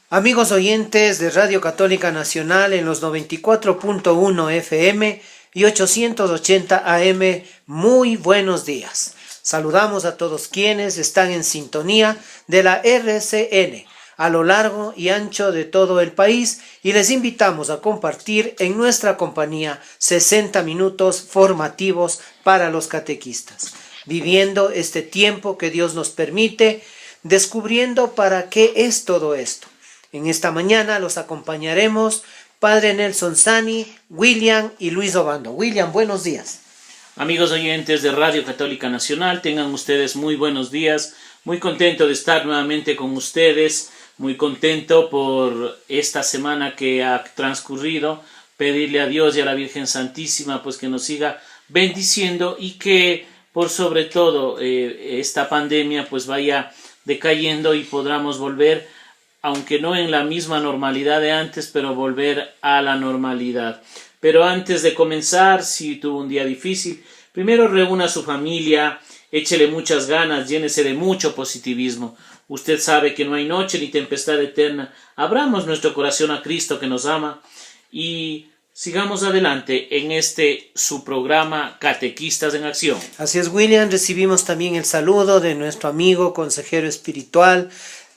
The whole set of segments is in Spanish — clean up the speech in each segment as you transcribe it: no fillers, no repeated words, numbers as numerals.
Amigos oyentes de Radio Católica Nacional en los 94.1 FM y 880 AM, muy buenos días. Saludamos a todos quienes están en sintonía de la RCN a lo largo y ancho de todo el país y les invitamos a compartir en nuestra compañía 60 minutos formativos para los catequistas, viviendo este tiempo que Dios nos permite, descubriendo para qué es todo esto. En esta mañana los acompañaremos Padre Nelson Sani, William y Luis Obando. William, buenos días. Amigos oyentes de Radio Católica Nacional, tengan ustedes muy buenos días. Muy contento de estar nuevamente con ustedes, muy contento por esta semana que ha transcurrido. Pedirle a Dios y a la Virgen Santísima pues que nos siga bendiciendo y que por sobre todo esta pandemia pues vaya decayendo y podamos volver, aunque no en la misma normalidad de antes, pero volver a la normalidad. Pero antes de comenzar, si tuvo un día difícil, primero reúna a su familia, échele muchas ganas, llénese de mucho positivismo. Usted sabe que no hay noche ni tempestad eterna. Abramos nuestro corazón a Cristo que nos ama y sigamos adelante en su programa Catequistas en Acción. Así es, William, recibimos también el saludo de nuestro amigo consejero espiritual,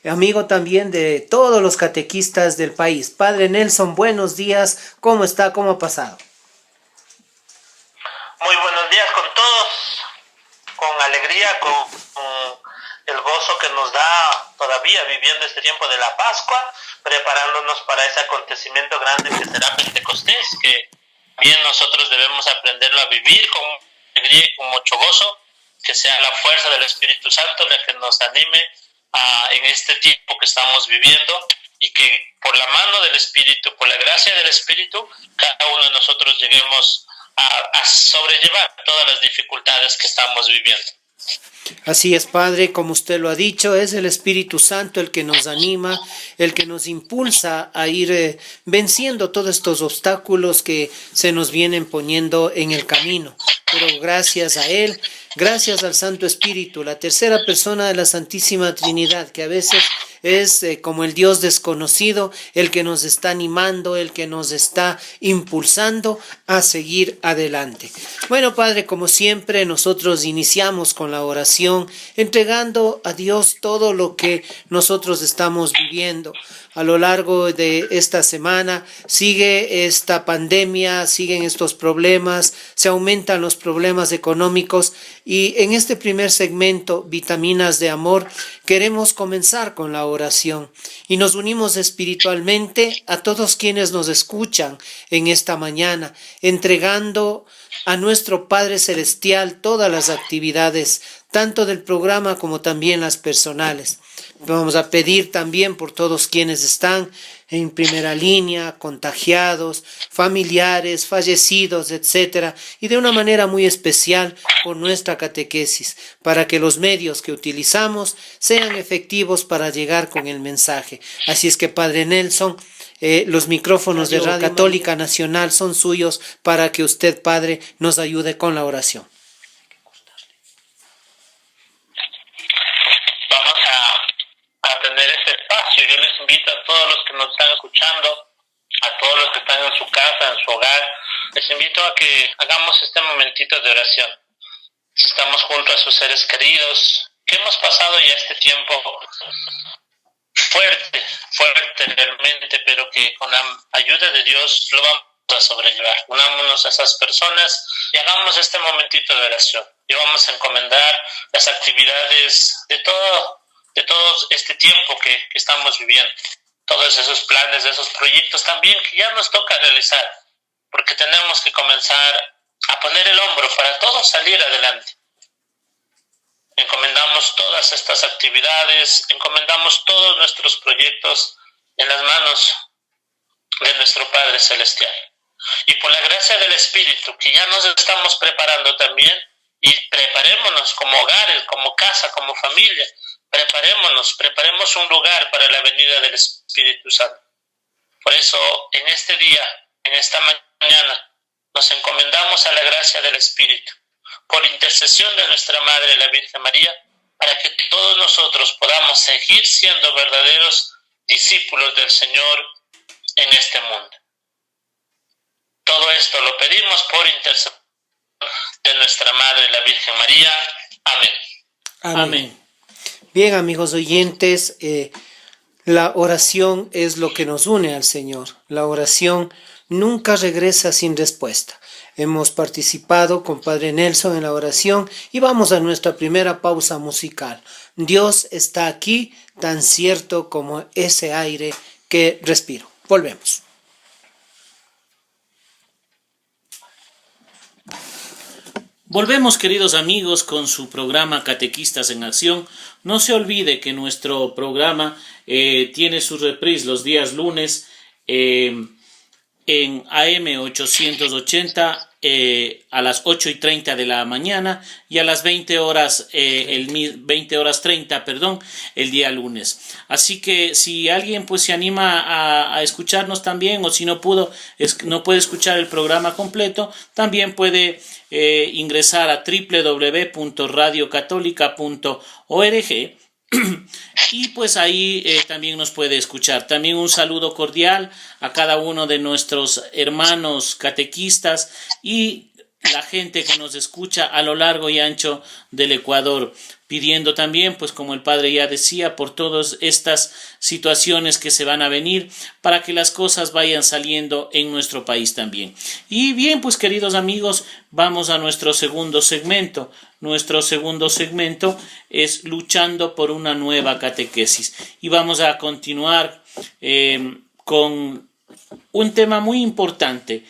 amigo también de todos los catequistas del país. Padre Nelson, buenos días. ¿Cómo está? ¿Cómo ha pasado? Muy buenos días con todos, con alegría, con el gozo que nos da todavía viviendo este tiempo de la Pascua, preparándonos para ese acontecimiento grande que será Pentecostés, que bien nosotros debemos aprenderlo a vivir con alegría y con mucho gozo, que sea la fuerza del Espíritu Santo la que nos anime en este tiempo que estamos viviendo y que por la mano del Espíritu, por la gracia del Espíritu, cada uno de nosotros lleguemos a sobrellevar todas las dificultades que estamos viviendo. Así es, Padre, como usted lo ha dicho, es el Espíritu Santo el que nos anima, el que nos impulsa a ir venciendo todos estos obstáculos que se nos vienen poniendo en el camino. Pero gracias a Él, gracias al Santo Espíritu, la tercera persona de la Santísima Trinidad, que a veces es como el Dios desconocido, el que nos está animando, el que nos está impulsando a seguir adelante. Bueno, Padre, como siempre, nosotros iniciamos con la oración, entregando a Dios todo lo que nosotros estamos viviendo. A lo largo de esta semana sigue esta pandemia, siguen estos problemas, se aumentan los problemas económicos y en este primer segmento, Vitaminas de Amor, queremos comenzar con la oración y nos unimos espiritualmente a todos quienes nos escuchan en esta mañana, entregando a nuestro Padre Celestial todas las actividades, tanto del programa como también las personales. Vamos a pedir también por todos quienes están en primera línea, contagiados, familiares, fallecidos, etcétera, y de una manera muy especial por nuestra catequesis, para que los medios que utilizamos sean efectivos para llegar con el mensaje. Así es que, Padre Nelson, los micrófonos de Radio Católica Nacional son suyos para que usted, Padre, nos ayude con la oración. Vamos a tener este espacio. Yo les invito a todos los que nos están escuchando, a todos los que están en su casa, en su hogar, les invito a que hagamos este momentito de oración. Si estamos junto a sus seres queridos, que hemos pasado ya este tiempo fuerte realmente, pero que con la ayuda de Dios lo vamos a sobrellevar. Unámonos a esas personas y hagamos este momentito de oración. Y vamos a encomendar las actividades de todo este tiempo que estamos viviendo. Todos esos planes, esos proyectos también que ya nos toca realizar, porque tenemos que comenzar a poner el hombro para todos salir adelante. Encomendamos todas estas actividades, encomendamos todos nuestros proyectos en las manos de nuestro Padre Celestial. Y por la gracia del Espíritu, que ya nos estamos preparando también, y preparémonos como hogares, como casa, como familia, preparemos un lugar para la venida del Espíritu Santo. Por eso, en este día, en esta mañana, nos encomendamos a la gracia del Espíritu, por intercesión de nuestra Madre, la Virgen María, para que todos nosotros podamos seguir siendo verdaderos discípulos del Señor en este mundo. Todo esto lo pedimos por intercesión de nuestra Madre, la Virgen María. Amén. Amén. Bien, amigos oyentes, la oración es lo que nos une al Señor. La oración nunca regresa sin respuesta. Hemos participado con Padre Nelson en la oración y vamos a nuestra primera pausa musical. Dios está aquí, tan cierto como ese aire que respiro. Volvemos. Volvemos, queridos amigos, con su programa Catequistas en Acción. No se olvide que nuestro programa tiene su reprise los días lunes en AM 880 a las 8:30 de la mañana y a las 20 horas 30, el día lunes. Así que si alguien pues se anima a escucharnos también, o si no puede escuchar el programa completo, también puede ingresar a www.radiocatólica.org y pues ahí también nos puede escuchar. También un saludo cordial a cada uno de nuestros hermanos catequistas y la gente que nos escucha a lo largo y ancho del Ecuador, pidiendo también, pues como el Padre ya decía, por todas estas situaciones que se van a venir, para que las cosas vayan saliendo en nuestro país también. Y bien, pues queridos amigos, vamos a nuestro segundo segmento. Nuestro segundo segmento es luchando por una nueva catequesis. Y vamos a continuar con un tema muy importante.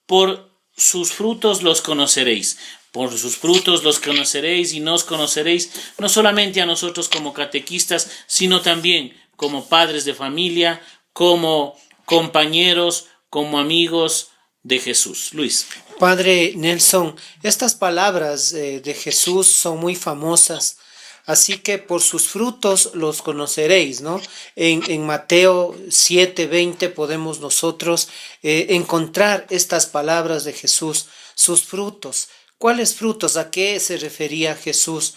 Por sus frutos los conoceréis. Por sus frutos los conoceréis y nos conoceréis, no solamente a nosotros como catequistas, sino también como padres de familia, como compañeros, como amigos de Jesús. Luis. Padre Nelson, estas palabras de Jesús son muy famosas, así que por sus frutos los conoceréis, ¿no? En Mateo 7:20 podemos nosotros encontrar estas palabras de Jesús, sus frutos. ¿Cuáles frutos? ¿A qué se refería Jesús?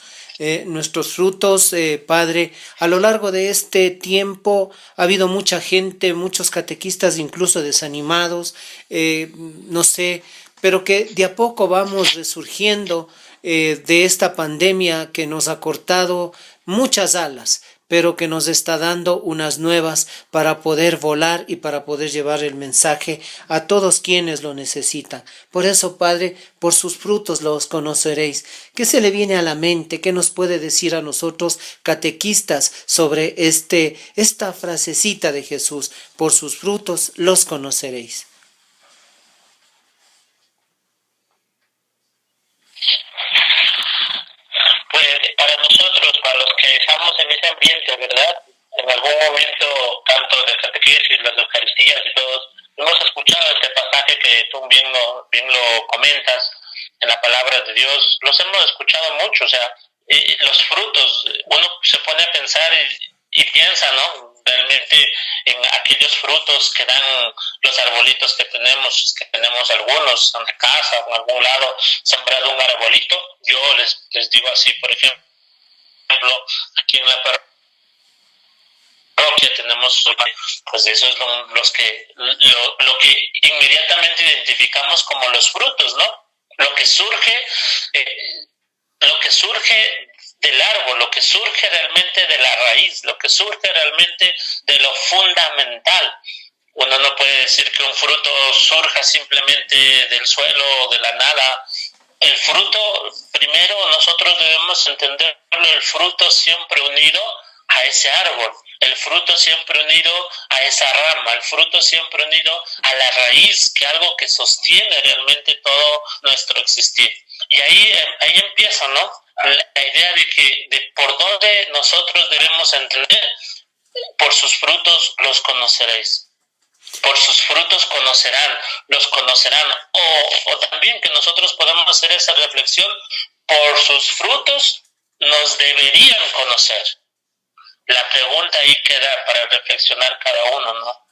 Nuestros frutos, Padre, a lo largo de este tiempo ha habido mucha gente, muchos catequistas incluso desanimados, no sé, pero que de a poco vamos resurgiendo de esta pandemia que nos ha cortado muchas alas, pero que nos está dando unas nuevas para poder volar y para poder llevar el mensaje a todos quienes lo necesitan. Por eso, Padre, por sus frutos los conoceréis. ¿Qué se le viene a la mente? ¿Qué nos puede decir a nosotros, catequistas, sobre esta frasecita de Jesús? Por sus frutos los conoceréis. Pues para nosotros, para los que estamos en ese ambiente, ¿verdad? En algún momento, tanto de catequesis, las Eucaristías y todos, hemos escuchado este pasaje que tú bien lo comentas en la palabra de Dios. Los hemos escuchado mucho, o sea, los frutos, uno se pone a pensar y piensa, ¿no? Realmente en aquellos frutos que dan los arbolitos que tenemos algunos en la casa o en algún lado, sembrado un arbolito. Yo les digo así, por ejemplo, aquí en la parroquia tenemos, pues eso es lo que inmediatamente identificamos como los frutos, ¿no? Lo que surge del árbol, lo que surge realmente de la raíz, lo que surge realmente de lo fundamental. Uno no puede decir que un fruto surja simplemente del suelo o de la nada. El fruto, primero nosotros debemos entenderlo, el fruto siempre unido a ese árbol, el fruto siempre unido a esa rama, el fruto siempre unido a la raíz, que algo que sostiene realmente todo nuestro existir. Y ahí empieza, ¿no? La idea de por dónde nosotros debemos entender. Por sus frutos los conoceréis. Por sus frutos los conocerán. O también que nosotros podamos hacer esa reflexión, por sus frutos nos deberían conocer. La pregunta ahí queda para reflexionar cada uno, ¿no?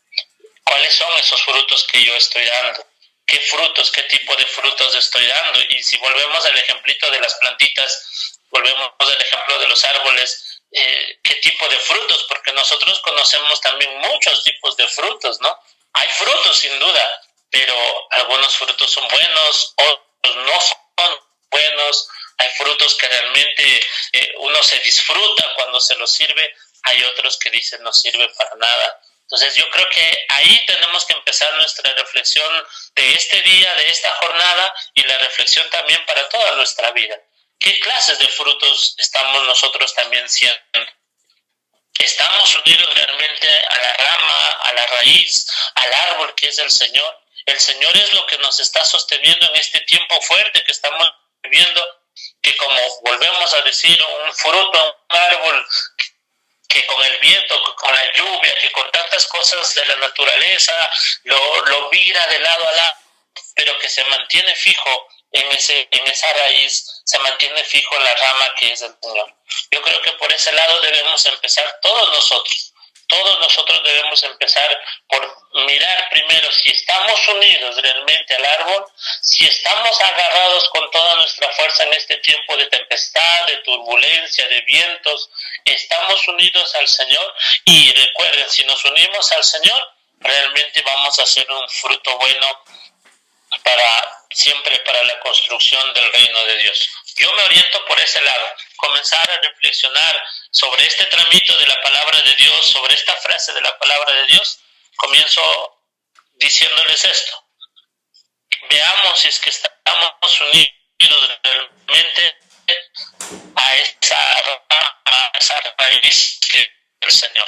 ¿Cuáles son esos frutos que yo estoy dando? ¿Qué frutos, qué tipo de frutos estoy dando? Y si volvemos al ejemplito de las plantitas, volvemos al ejemplo de los árboles, qué tipo de frutos, porque nosotros conocemos también muchos tipos de frutos, ¿no? Hay frutos sin duda, pero algunos frutos son buenos, otros no son buenos. Hay frutos que realmente uno se disfruta cuando se los sirve, hay otros que dicen no sirve para nada. Entonces yo creo que ahí tenemos que empezar nuestra reflexión de este día, de esta jornada, y la reflexión también para toda nuestra vida. ¿Qué clases de frutos estamos nosotros también siendo? ¿Estamos unidos realmente a la rama, a la raíz, al árbol que es el Señor? El Señor es lo que nos está sosteniendo en este tiempo fuerte que estamos viviendo, que como volvemos a decir, un fruto, un árbol que con el viento, con la lluvia, que con tantas cosas de la naturaleza lo vira de lado a lado, pero que se mantiene fijo en esa raíz, se mantiene fijo en la rama que es el Señor. Yo creo que por ese lado debemos empezar todos nosotros. Todos nosotros debemos empezar por mirar primero si estamos unidos realmente al árbol, si estamos agarrados con toda nuestra fuerza en este tiempo de tempestad, de turbulencia, de vientos, estamos unidos al Señor. Y recuerden, si nos unimos al Señor, realmente vamos a hacer un fruto bueno siempre para la construcción del reino de Dios. Yo me oriento por ese lado, comenzar a reflexionar sobre este tramito de la palabra de Dios, sobre esta frase de la palabra de Dios. Comienzo diciéndoles esto: veamos si es que estamos unidos realmente a esa raíz que es el Señor.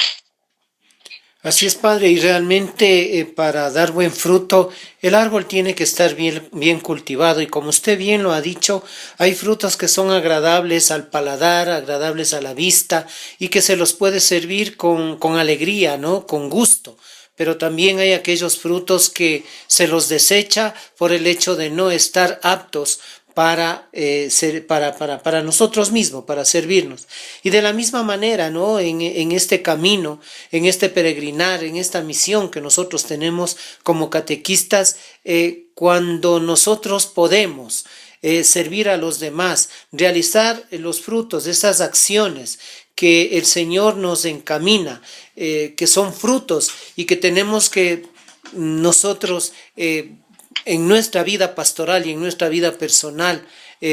Así es, Padre, y realmente para dar buen fruto, el árbol tiene que estar bien cultivado, y como usted bien lo ha dicho, hay frutos que son agradables al paladar, agradables a la vista, y que se los puede servir con alegría, ¿no? Con gusto. Pero también hay aquellos frutos que se los desecha por el hecho de no estar aptos para nosotros mismos, para servirnos. Y de la misma manera, ¿no? En este camino, en este peregrinar, en esta misión que nosotros tenemos como catequistas, cuando nosotros podemos servir a los demás, realizar los frutos de esas acciones que el Señor nos encamina, que son frutos y que tenemos que nosotros en nuestra vida pastoral y en nuestra vida personal,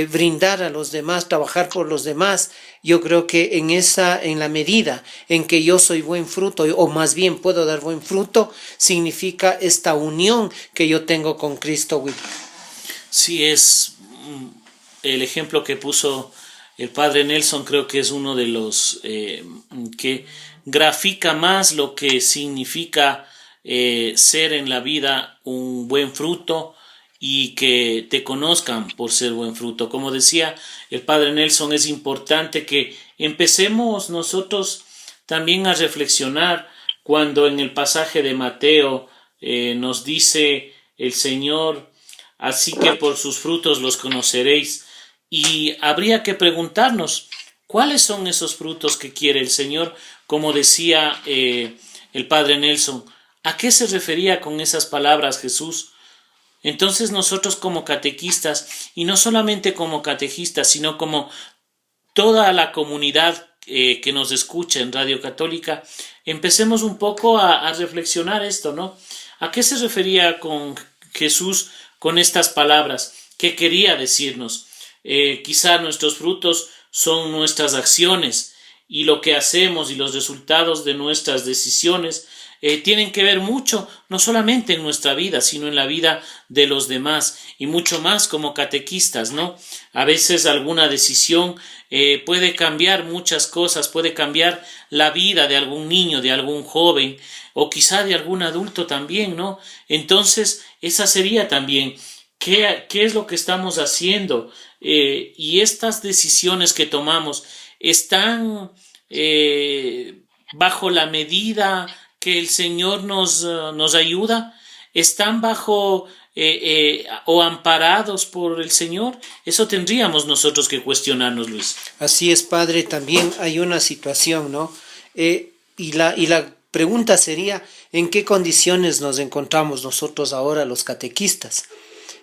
brindar a los demás, trabajar por los demás. Yo creo que en la medida en que yo soy buen fruto, o más bien puedo dar buen fruto, significa esta unión que yo tengo con Cristo. Sí, es el ejemplo que puso el padre Nelson, creo que es uno de los que grafica más lo que significa ser en la vida un buen fruto y que te conozcan por ser buen fruto. Como decía el padre Nelson, es importante que empecemos nosotros también a reflexionar cuando en el pasaje de Mateo nos dice el Señor: así que por sus frutos los conoceréis. Y habría que preguntarnos, ¿cuáles son esos frutos que quiere el Señor? Como decía el padre Nelson, ¿a qué se refería con esas palabras Jesús? Entonces nosotros como catequistas, y no solamente como catequistas, sino como toda la comunidad que nos escucha en Radio Católica, empecemos un poco a reflexionar esto, ¿no? ¿A qué se refería con Jesús con estas palabras? ¿Qué quería decirnos? Quizá nuestros frutos son nuestras acciones, y lo que hacemos y los resultados de nuestras decisiones tienen que ver mucho, no solamente en nuestra vida, sino en la vida de los demás, y mucho más como catequistas, ¿no? A veces alguna decisión puede cambiar muchas cosas, puede cambiar la vida de algún niño, de algún joven, o quizá de algún adulto también, ¿no? Entonces, esa sería también, ¿qué es lo que estamos haciendo? Y estas decisiones que tomamos están bajo la medida que el Señor nos ayuda, están bajo o amparados por el Señor. Eso tendríamos nosotros que cuestionarnos, Luis. Así es, Padre, también hay una situación, ¿no? Y la pregunta sería, ¿en qué condiciones nos encontramos nosotros ahora los catequistas?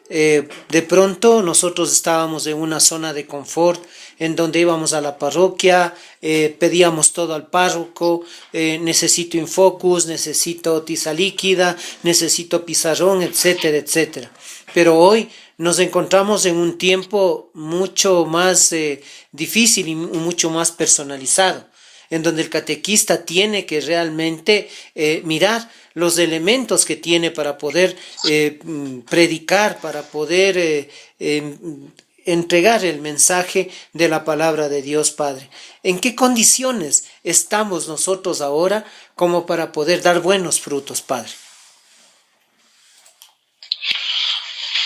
De pronto nosotros estábamos en una zona de confort en donde íbamos a la parroquia, pedíamos todo al párroco, necesito Infocus, necesito tiza líquida, necesito pizarrón, etcétera, etcétera. Pero hoy nos encontramos en un tiempo mucho más difícil y mucho más personalizado, en donde el catequista tiene que realmente mirar los elementos que tiene para poder predicar, para poder entregar el mensaje de la palabra de Dios Padre. ¿En qué condiciones estamos nosotros ahora como para poder dar buenos frutos, Padre?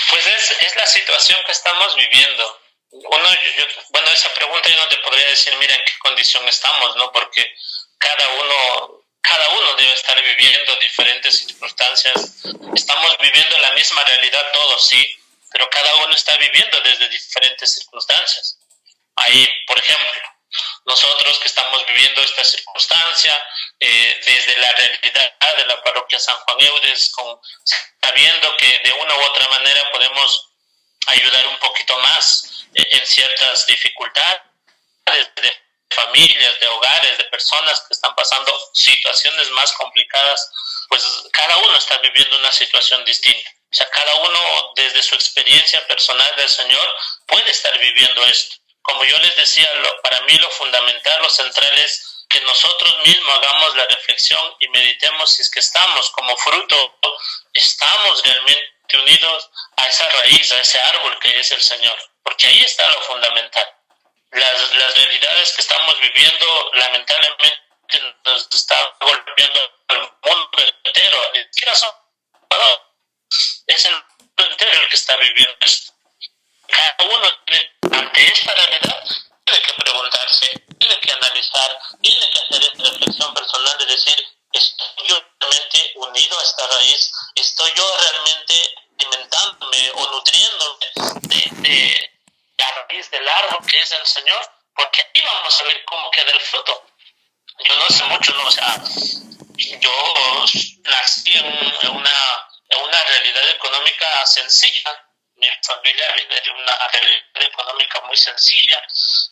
Pues es la situación que estamos viviendo. Bueno, esa pregunta yo no te podría decir, mira en qué condición estamos, ¿no? Porque cada uno debe estar viviendo diferentes circunstancias. Estamos viviendo la misma realidad todos, sí, pero cada uno está viviendo desde diferentes circunstancias. Ahí, por ejemplo, nosotros que estamos viviendo esta circunstancia, desde la realidad de la parroquia San Juan Eudes, sabiendo que de una u otra manera podemos ayudar un poquito más en ciertas dificultades de familias, de hogares, de personas que están pasando situaciones más complicadas, pues cada uno está viviendo una situación distinta. O sea, cada uno desde su experiencia personal del Señor puede estar viviendo esto. Como yo les decía, para mí lo fundamental, lo central es que nosotros mismos hagamos la reflexión y meditemos si es que estamos como fruto, estamos realmente unidos a esa raíz, a ese árbol que es el Señor, porque ahí está lo fundamental. Las realidades que estamos viviendo lamentablemente nos está golpeando al mundo entero, ni siquiera son, es el mundo entero el que está viviendo esto. Cada uno tiene, ante esta realidad, tiene que preguntarse, tiene que analizar, tiene que hacer esta reflexión personal de decir, ¿estoy yo realmente unido a esta raíz? ¿Estoy yo realmente alimentándome o nutriéndome de la raíz del árbol que es el Señor? Porque ahí vamos a ver cómo queda el fruto. Yo no sé mucho, ¿no? O sea, yo nací en una realidad económica sencilla. Mi familia viene de una realidad económica muy sencilla.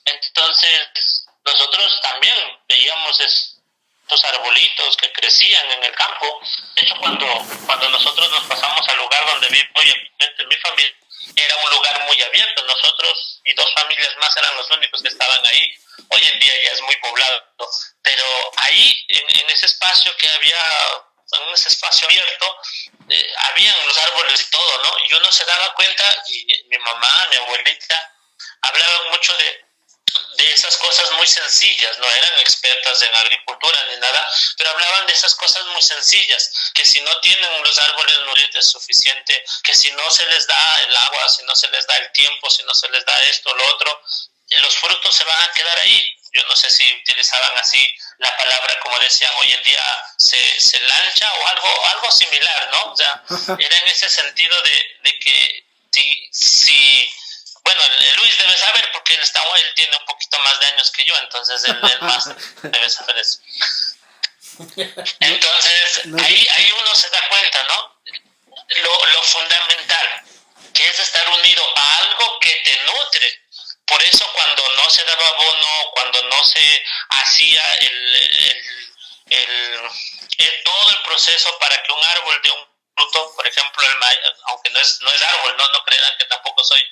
Entonces, nosotros también veíamos estos arbolitos que crecían en el campo. De hecho, cuando nosotros nos pasamos al lugar donde vivo hoy actualmente mi familia, era un lugar muy abierto. Nosotros y 2 familias más eran los únicos que estaban ahí. Hoy en día ya es muy poblado, ¿no? Pero ahí, en ese espacio que había, en ese espacio abierto, habían los árboles y todo, ¿no? Y uno se daba cuenta, y mi mamá, mi abuelita, hablaban mucho de esas cosas muy sencillas, no eran expertas en agricultura ni nada, pero hablaban de esas cosas muy sencillas, que si no tienen los árboles nutrientes suficiente, que si no se les da el agua, si no se les da el tiempo, si no se les da esto o lo otro, los frutos se van a quedar ahí. Yo no sé si utilizaban así la palabra, como decían hoy en día, se lancha o algo similar, ¿no? O sea, era en ese sentido de que si bueno, Luis debe saber porque él tiene un poquito más de años que yo, entonces él más debe saber eso. Entonces, ahí uno se da cuenta, ¿no? Lo fundamental, que es estar unido a algo que te nutre. Por eso cuando no se daba abono, cuando no se hacía todo el proceso para que un árbol dé un fruto, por ejemplo, el maíz, aunque no es árbol, no crean que tampoco soy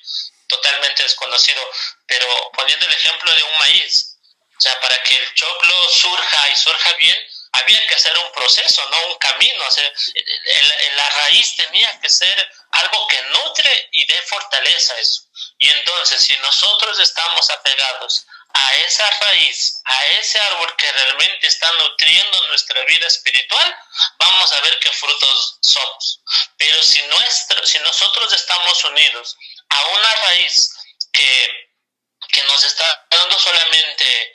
totalmente desconocido, pero poniendo el ejemplo de un maíz, o sea, para que el choclo surja y surja bien, había que hacer un proceso, no un camino. O sea, la raíz tenía que ser algo que nutre y dé fortaleza a eso. Y entonces, si nosotros estamos apegados a esa raíz, a ese árbol que realmente está nutriendo nuestra vida espiritual, vamos a ver qué frutos somos. Pero si nosotros estamos unidos a una raíz que nos está dando solamente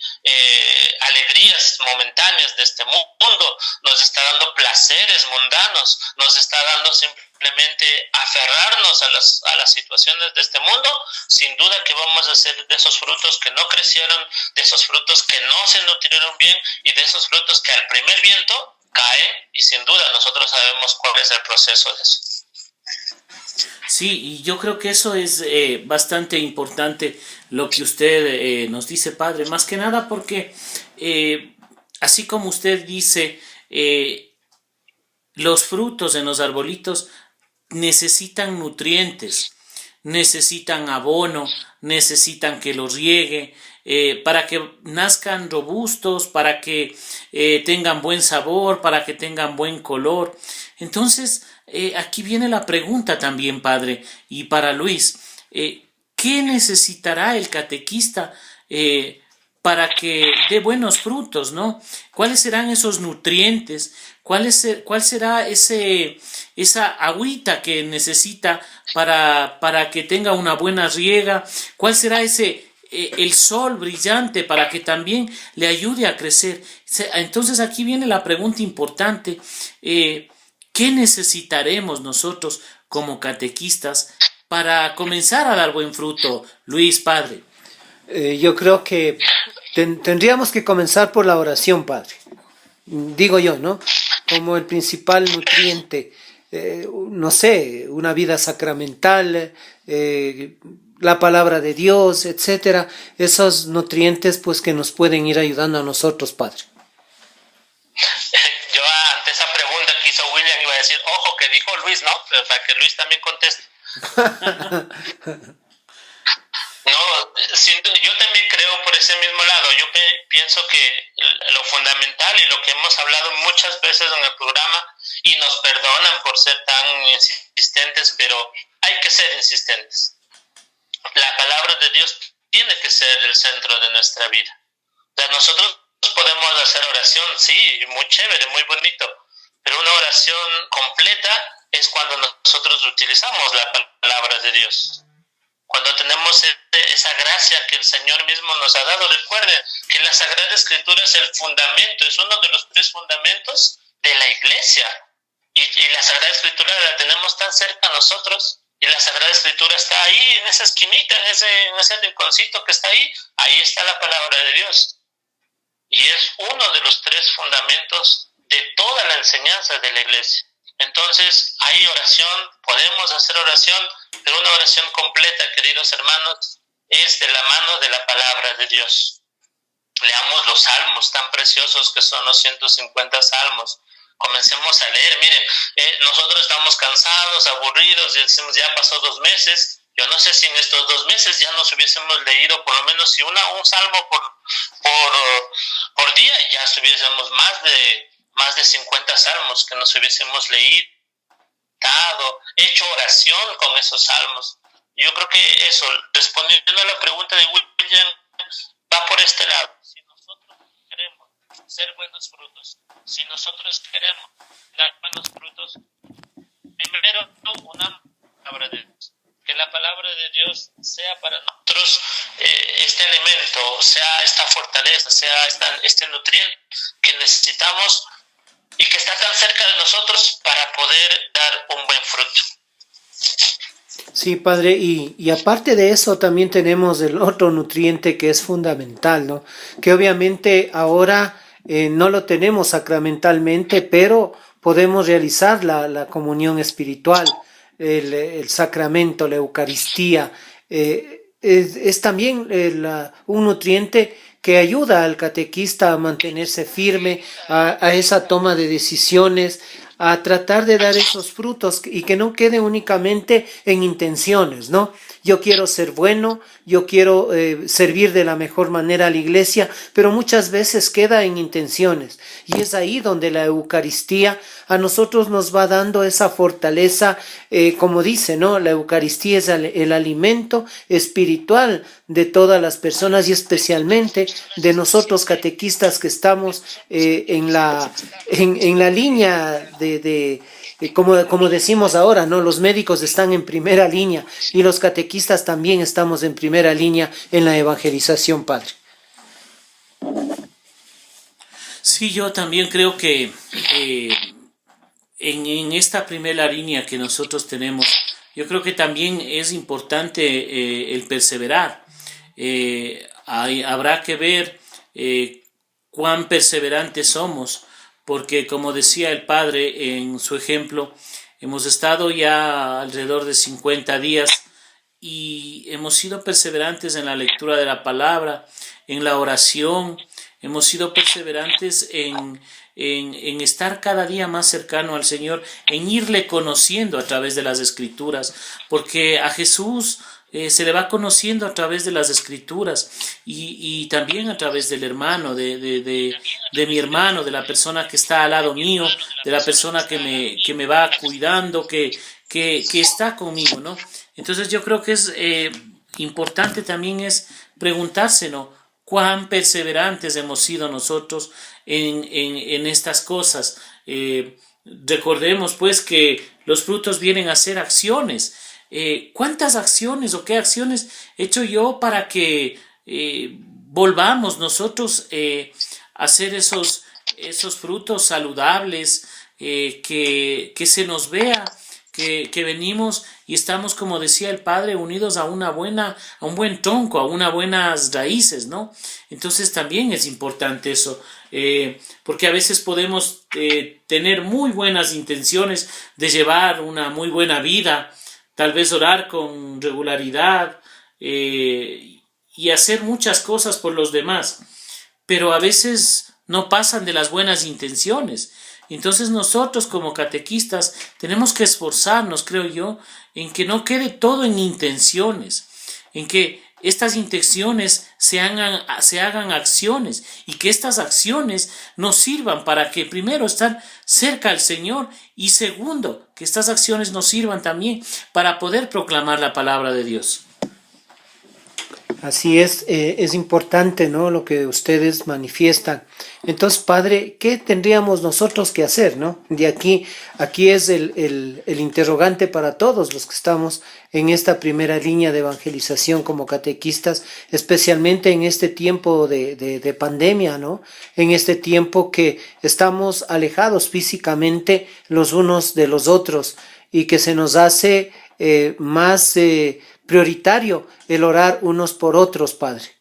alegrías momentáneas de este mundo, nos está dando placeres mundanos, nos está dando simplemente aferrarnos a las situaciones de este mundo, sin duda que vamos a hacer de esos frutos que no crecieron, de esos frutos que no se nutrieron bien y de esos frutos que al primer viento caen, y sin duda nosotros sabemos cuál es el proceso de eso. Sí, y yo creo que eso es bastante importante lo que usted nos dice, padre, más que nada porque así como usted dice, los frutos en los arbolitos necesitan nutrientes, necesitan abono, necesitan que los riegue, para que nazcan robustos, para que tengan buen sabor, para que tengan buen color. Entonces, aquí viene la pregunta también, padre, y para Luis, ¿qué necesitará el catequista para que dé buenos frutos, ¿no? ¿Cuáles serán esos nutrientes? ¿Cuál será esa agüita que necesita para que tenga una buena riega? ¿Cuál será el sol brillante para que también le ayude a crecer? Entonces aquí viene la pregunta importante. ¿Qué necesitaremos nosotros como catequistas para comenzar a dar buen fruto, Luis, padre? Yo creo que tendríamos que comenzar por la oración, Padre. Digo yo, ¿no? Como el principal nutriente, no sé, una vida sacramental, la palabra de Dios, etcétera. Esos nutrientes, pues, que nos pueden ir ayudando a nosotros, Padre. Yo ante esa pregunta que hizo William iba a decir, ojo, que dijo Luis, ¿no? Para que Luis también conteste. No, yo también creo por ese mismo lado. Yo pienso que lo fundamental y lo que hemos hablado muchas veces en el programa, y nos perdonan por ser tan insistentes, pero hay que ser insistentes. La palabra de Dios tiene que ser el centro de nuestra vida. O sea, nosotros podemos hacer oración, sí, muy chévere, muy bonito, pero una oración completa es cuando nosotros utilizamos la palabra de Dios. Cuando tenemos esa gracia que el Señor mismo nos ha dado. Recuerden que la Sagrada Escritura es el fundamento, es uno de los 3 fundamentos de la Iglesia. Y la Sagrada Escritura la tenemos tan cerca a nosotros, y la Sagrada Escritura está ahí, en esa esquinita, en ese rinconcito que está ahí está la palabra de Dios. Y es uno de los 3 fundamentos de toda la enseñanza de la Iglesia. Entonces, hay oración, podemos hacer oración, pero una oración completa, queridos hermanos, es de la mano de la palabra de Dios. Leamos los salmos tan preciosos que son los 150 salmos. Comencemos a leer. Miren, nosotros estamos cansados, aburridos, y decimos, ya pasó 2 meses. Yo no sé si en estos 2 meses ya nos hubiésemos leído por lo menos si un salmo por día, ya estuviésemos más de 50 salmos que nos hubiésemos leído, hecho oración con esos salmos. Yo creo que eso, respondiendo a la pregunta de William, va por este lado. Si nosotros queremos ser buenos frutos, si nosotros queremos dar buenos frutos, primero una palabra de Dios. Que la palabra de Dios sea para nosotros este elemento, sea esta fortaleza, sea este nutriente que necesitamos y que está tan cerca de nosotros para poder dar un buen fruto. Sí, Padre, y aparte de eso también tenemos el otro nutriente que es fundamental, ¿no? Que obviamente ahora no lo tenemos sacramentalmente, pero podemos realizar la comunión espiritual, el sacramento, la Eucaristía. Es también un nutriente que ayuda al catequista a mantenerse firme, a esa toma de decisiones, a tratar de dar esos frutos y que no quede únicamente en intenciones, ¿no? Yo quiero ser bueno, yo quiero servir de la mejor manera a la iglesia, pero muchas veces queda en intenciones. Y es ahí donde la Eucaristía a nosotros nos va dando esa fortaleza, como dice, ¿no? La Eucaristía es el alimento espiritual de todas las personas y especialmente de nosotros catequistas que estamos en la línea como decimos ahora, ¿no? Los médicos están en primera línea y los catequistas también estamos en primera línea en la evangelización, Padre. Sí, yo también creo que en esta primera línea que nosotros tenemos, yo creo que también es importante el perseverar. Habrá que ver cuán perseverantes somos, porque como decía el Padre en su ejemplo, Hemos estado ya alrededor de 50 días y hemos sido perseverantes en la lectura de la palabra, en la oración, hemos sido perseverantes en estar cada día más cercano al Señor, en irle conociendo a través de las Escrituras, porque a Jesús se le va conociendo a través de las Escrituras y también a través del hermano, de mi hermano, de la persona que está al lado mío, de la persona que me va cuidando, que está conmigo, ¿no? Entonces yo creo que es importante también es preguntarse, ¿no? Cuán perseverantes hemos sido nosotros en estas cosas. Recordemos pues que los frutos vienen a ser acciones. ¿Cuántas acciones o qué acciones he hecho yo para que volvamos nosotros a hacer esos frutos saludables, que se nos vea que venimos y estamos, como decía el Padre, unidos a un buen tronco, a unas buenas raíces, ¿no? Entonces también es importante eso, porque a veces podemos tener muy buenas intenciones de llevar una muy buena vida, tal vez orar con regularidad y hacer muchas cosas por los demás, pero a veces no pasan de las buenas intenciones. Entonces nosotros como catequistas tenemos que esforzarnos, creo yo, en que no quede todo en intenciones, en que estas intenciones se hagan acciones y que estas acciones nos sirvan para que primero estar cerca al Señor y segundo, que estas acciones nos sirvan también para poder proclamar la palabra de Dios. Así es importante, ¿no? Lo que ustedes manifiestan. Entonces, Padre, ¿qué tendríamos nosotros que hacer, no? De aquí es el interrogante para todos los que estamos en esta primera línea de evangelización como catequistas, especialmente en este tiempo de pandemia, ¿no? En este tiempo que estamos alejados físicamente los unos de los otros y que se nos hace más prioritario el orar unos por otros, Padre.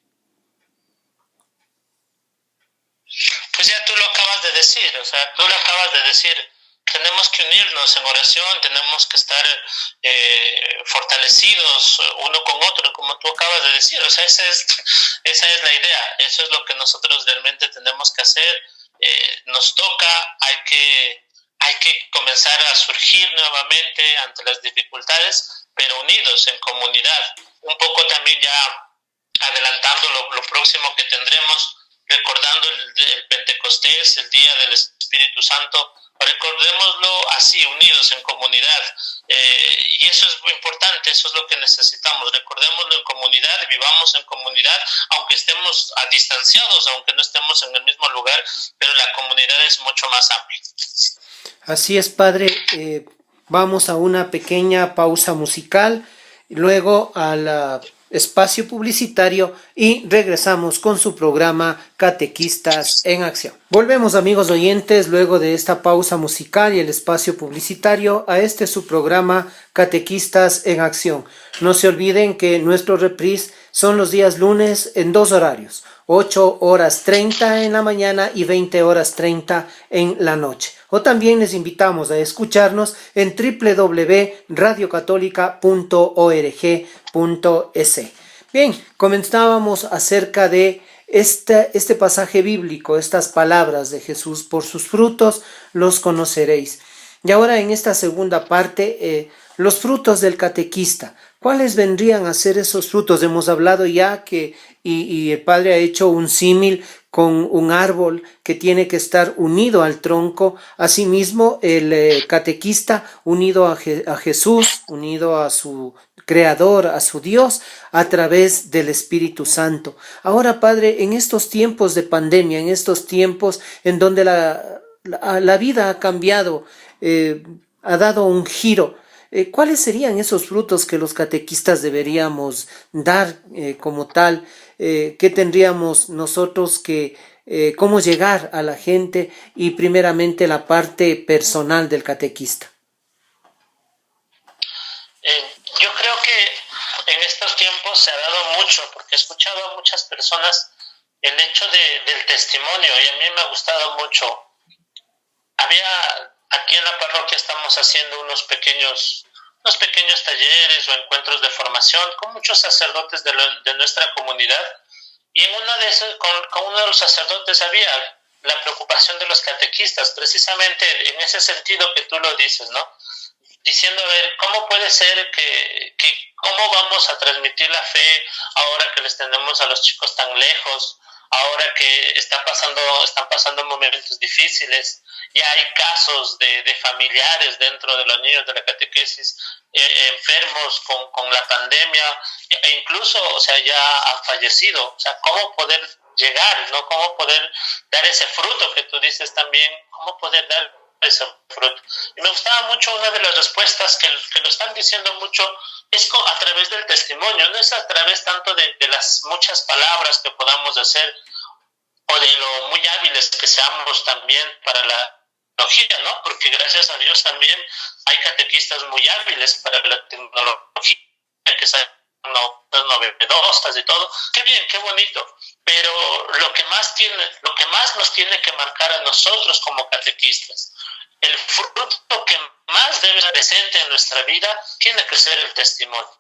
Pues ya tú lo acabas de decir, tenemos que unirnos en oración, tenemos que estar fortalecidos uno con otro, como tú acabas de decir, esa es la idea, eso es lo que nosotros realmente tenemos que hacer, nos toca, hay que comenzar a surgir nuevamente ante las dificultades, pero unidos en comunidad, un poco también ya adelantando lo próximo que tendremos, recordando el Pentecostés, el Día del Espíritu Santo, recordémoslo así, unidos en comunidad, y eso es muy importante, eso es lo que necesitamos, recordémoslo en comunidad, vivamos en comunidad, aunque estemos distanciados, aunque no estemos en el mismo lugar, pero la comunidad es mucho más amplia. Así es, Padre. Vamos a una pequeña pausa musical, luego al espacio publicitario y regresamos con su programa Catequistas en Acción. Volvemos, amigos oyentes, luego de esta pausa musical y el espacio publicitario a su programa Catequistas en Acción. No se olviden que nuestro reprise son los días lunes en 2 horarios, 8:30 en la mañana y 20:30 en la noche. O también les invitamos a escucharnos en www.radiocatólica.org.es. Bien, comenzábamos acerca de este pasaje bíblico, estas palabras de Jesús: por sus frutos los conoceréis. Y ahora en esta segunda parte, los frutos del catequista. ¿Cuáles vendrían a ser esos frutos? Hemos hablado ya y el Padre ha hecho un símil con un árbol que tiene que estar unido al tronco. Asimismo, el catequista unido a Jesús, unido a su Creador, a su Dios, a través del Espíritu Santo. Ahora, Padre, en estos tiempos de pandemia, en estos tiempos en donde la vida ha cambiado, ha dado un giro, ¿cuáles serían esos frutos que los catequistas deberíamos dar como tal? ¿Qué tendríamos nosotros cómo llegar a la gente y primeramente la parte personal del catequista? Yo creo que en estos tiempos se ha dado mucho, porque he escuchado a muchas personas el hecho del testimonio y a mí me ha gustado mucho. aquí en la parroquia estamos haciendo unos pequeños talleres o encuentros de formación con muchos sacerdotes de nuestra comunidad, y en una de esos, con uno de los sacerdotes había la preocupación de los catequistas, precisamente en ese sentido que tú lo dices, ¿no? Diciendo, a ver, ¿cómo puede ser cómo vamos a transmitir la fe ahora que les tenemos a los chicos tan lejos, ahora que están pasando momentos difíciles? Ya hay casos de familiares dentro de los niños de la catequesis enfermos con la pandemia, e incluso, o sea, ya han fallecido. O sea, ¿cómo poder llegar, no? ¿Cómo poder dar ese fruto que tú dices también? ¿Cómo poder dar ese fruto? Y me gustaba mucho una de las respuestas que lo están diciendo mucho, es a través del testimonio, no es a través tanto de las muchas palabras que podamos hacer o de lo muy hábiles que seamos también para la tecnología, ¿no? Porque gracias a Dios también hay catequistas muy hábiles para la tecnología, que saben novedosas y todo. Qué bien, qué bonito. Pero lo que más nos tiene que marcar a nosotros como catequistas, el fruto que más debe estar presente en nuestra vida, tiene que ser el testimonio.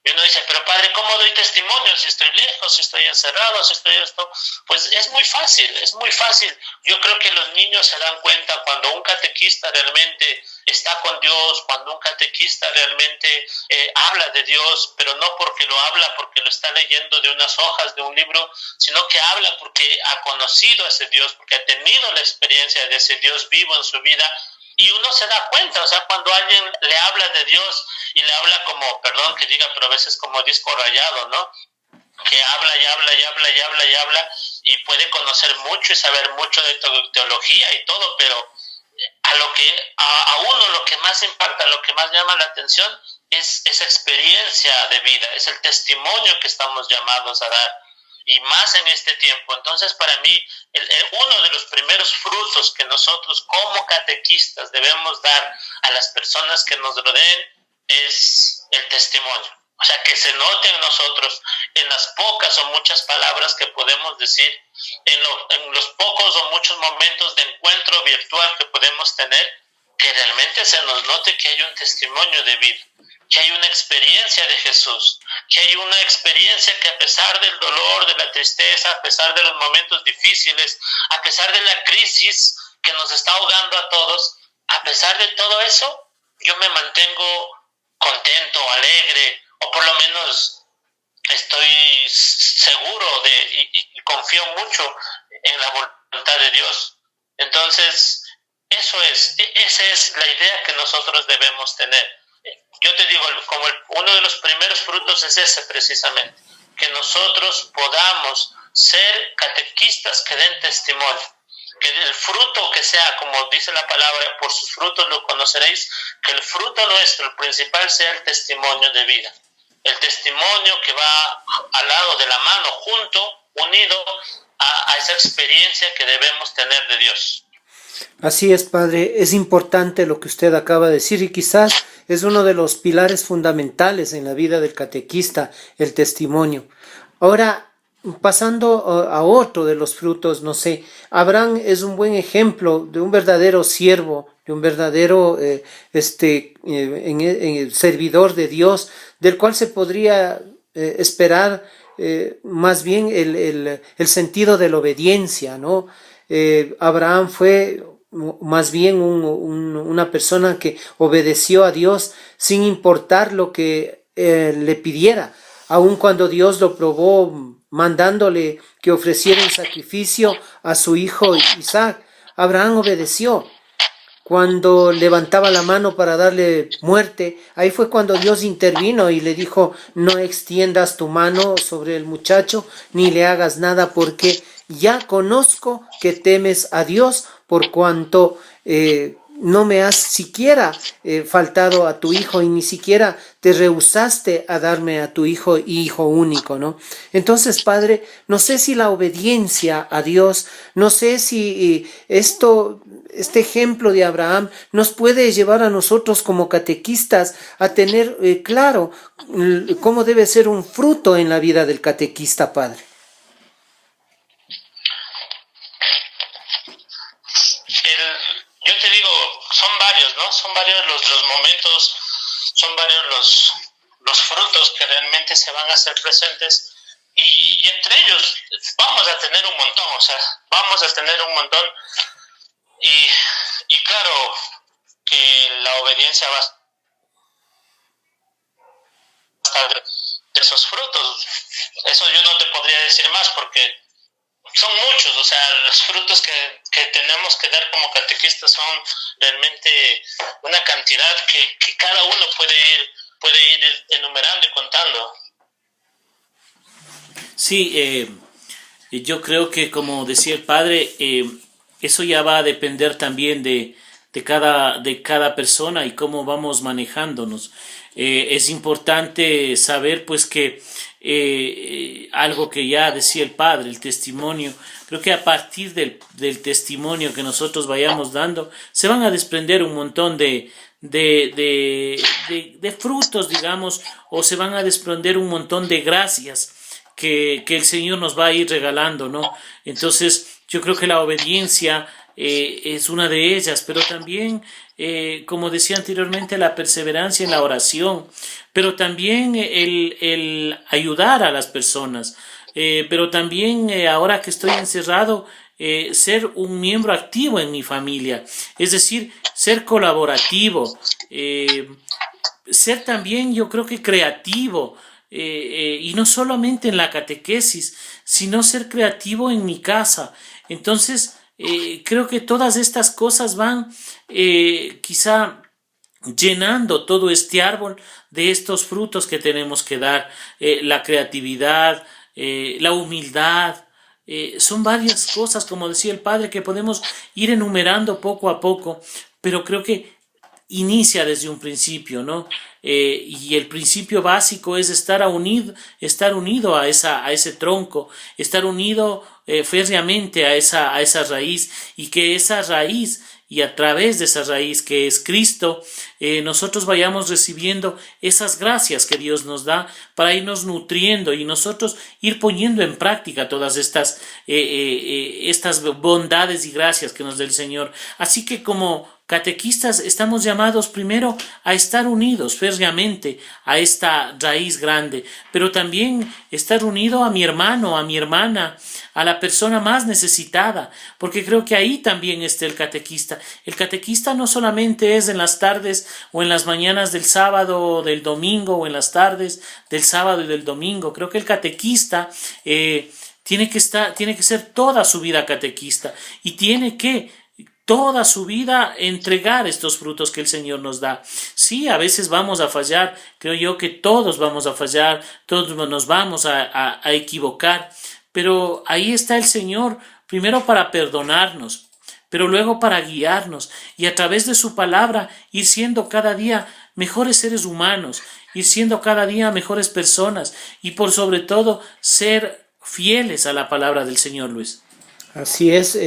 Y uno dice, pero padre, ¿cómo doy testimonio? Si estoy lejos, si estoy encerrado, si estoy esto. Pues es muy fácil, es muy fácil. Yo creo que los niños se dan cuenta cuando un catequista realmente está con Dios, cuando un catequista realmente habla de Dios, pero no porque lo habla, porque lo está leyendo de unas hojas de un libro, sino que habla porque ha conocido a ese Dios, porque ha tenido la experiencia de ese Dios vivo en su vida. Y uno se da cuenta, o sea, cuando alguien le habla de Dios y le habla como, perdón que diga, pero a veces como disco rayado, ¿no? Que habla y habla y habla y habla y habla y puede conocer mucho y saber mucho de teología y todo, pero a uno lo que más impacta, lo que más llama la atención es esa experiencia de vida, es el testimonio que estamos llamados a dar. Y más en este tiempo. Entonces, para mí, uno de los primeros frutos que nosotros como catequistas debemos dar a las personas que nos rodeen es el testimonio. O sea, que se note en nosotros, en las pocas o muchas palabras que podemos decir, en los pocos o muchos momentos de encuentro virtual que podemos tener, que realmente se nos note que hay un testimonio de vida, que hay una experiencia de Jesús, que hay una experiencia que a pesar del dolor, de la tristeza, a pesar de los momentos difíciles, a pesar de la crisis que nos está ahogando a todos, a pesar de todo eso, yo me mantengo contento, alegre, o por lo menos estoy seguro y confío mucho en la voluntad de Dios. Entonces, esa es la idea que nosotros debemos tener. Yo te digo, como uno de los primeros frutos es ese precisamente, que nosotros podamos ser catequistas que den testimonio, que el fruto que sea, como dice la palabra, por sus frutos lo conoceréis, que el fruto nuestro, el principal, sea el testimonio de vida, el testimonio que va al lado de la mano, junto, unido a esa experiencia que debemos tener de Dios. Así es, padre, es importante lo que usted acaba de decir y quizás es uno de los pilares fundamentales en la vida del catequista, el testimonio. Ahora, pasando a otro de los frutos, no sé, Abraham es un buen ejemplo de un verdadero siervo, de un verdadero servidor de Dios, del cual se podría esperar más bien el sentido de la obediencia, ¿no? Abraham fue más bien una persona que obedeció a Dios sin importar lo que le pidiera, aun cuando Dios lo probó mandándole que ofreciera en sacrificio a su hijo Isaac. Abraham obedeció. Cuando levantaba la mano para darle muerte, ahí fue cuando Dios intervino y le dijo: no extiendas tu mano sobre el muchacho ni le hagas nada, porque ya conozco que temes a Dios, por cuanto no me has siquiera faltado a tu hijo y ni siquiera te rehusaste a darme a tu hijo y hijo único, ¿no? Entonces, Padre, no sé si la obediencia a Dios, no sé si este ejemplo de Abraham nos puede llevar a nosotros como catequistas a tener claro cómo debe ser un fruto en la vida del catequista, Padre. Yo te digo, son varios, ¿no? Son varios los momentos, son varios los frutos que realmente se van a hacer presentes y entre ellos vamos a tener un montón, o sea, vamos a tener un montón y claro que la obediencia va a estar de esos frutos. Eso yo no te podría decir más porque son muchos, o sea, los frutos que tenemos que dar como catequistas son realmente una cantidad que cada uno puede ir enumerando y contando. Sí, yo creo que como decía el padre, eso ya va a depender también de cada persona y cómo vamos manejándonos. Es importante saber pues que algo que ya decía el padre, el testimonio, creo que a partir del testimonio que nosotros vayamos dando, se van a desprender un montón de frutos, digamos, o se van a desprender un montón de gracias que el Señor nos va a ir regalando, ¿no? Entonces, yo creo que la obediencia es una de ellas, pero también, como decía anteriormente, la perseverancia en la oración, pero también el ayudar a las personas, pero también ahora que estoy encerrado, ser un miembro activo en mi familia, es decir, ser colaborativo, ser también, yo creo que creativo, y no solamente en la catequesis, sino ser creativo en mi casa. Entonces, creo que todas estas cosas van quizá llenando todo este árbol de estos frutos que tenemos que dar, la creatividad, la humildad. Son varias cosas, como decía el padre, que podemos ir enumerando poco a poco, pero creo que inicia desde un principio, ¿no? Y el principio básico es estar unido a ese tronco, estar unido férreamente a esa raíz, y que esa raíz, y a través de esa raíz que es Cristo, nosotros vayamos recibiendo esas gracias que Dios nos da para irnos nutriendo y nosotros ir poniendo en práctica todas estas bondades y gracias que nos da el Señor. Así que como catequistas estamos llamados primero a estar unidos férreamente a esta raíz grande, pero también estar unido a mi hermano, a mi hermana, a la persona más necesitada, porque creo que ahí también está el catequista. El catequista no solamente es en las tardes o en las mañanas del sábado o del domingo, o en las tardes del sábado y del domingo. Creo que el catequista tiene que ser toda su vida catequista, y tiene que toda su vida entregar estos frutos que el Señor nos da. Sí, a veces vamos a fallar, creo yo que todos vamos a fallar, todos nos vamos a equivocar, pero ahí está el Señor, primero para perdonarnos, pero luego para guiarnos, y a través de su palabra ir siendo cada día mejores seres humanos, ir siendo cada día mejores personas, y por sobre todo ser fieles a la palabra del Señor, Luis. Así es,